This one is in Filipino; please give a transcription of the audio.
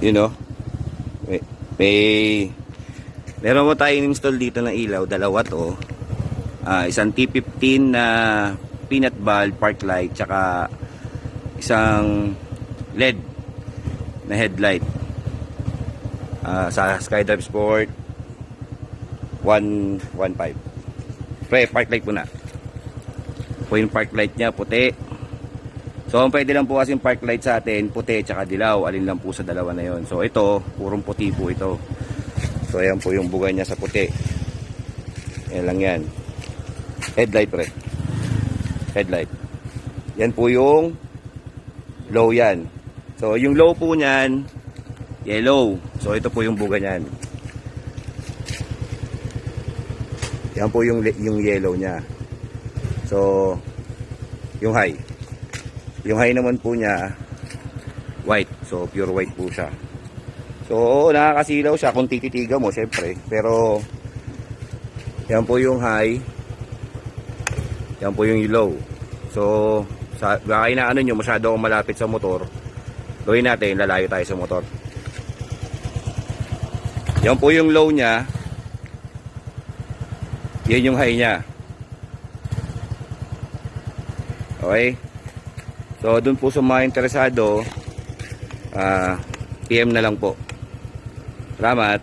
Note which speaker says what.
Speaker 1: You know, meron mo tayong install dito ng ilaw, dalawa to. Isang T15 na peanut bulb Parklight, tsaka isang LED na headlight. Sa skydrive sport 115. Parklight po na. Po yung Parklight niya, puti. So, ang pwede lang po kasing Parklight sa atin, puti tsaka dilaw. Alin lang po sa dalawa na yon. So, ito, purong puti po ito. So, ayan po yung bugay niya sa puti. Ayan lang yan. Headlight, pre. Headlight. Yan po yung low yan. So, yung low po niyan, yellow. So, ito po yung bugay niyan. Yan po yung yellow niya. So, yung high. Yung high naman po niya, white. So, pure white po siya. So, nakakasilaw siya kung tititiga mo, syempre. Pero, yan po yung high. Yan po yung low. So, baka inaano nyo, masyado akong malapit sa motor. Gawin natin, lalayo tayo sa motor. Yan po yung low niya. Yan yung high niya. Okay? So, dun po sa mga interesado, PM na lang po. Salamat.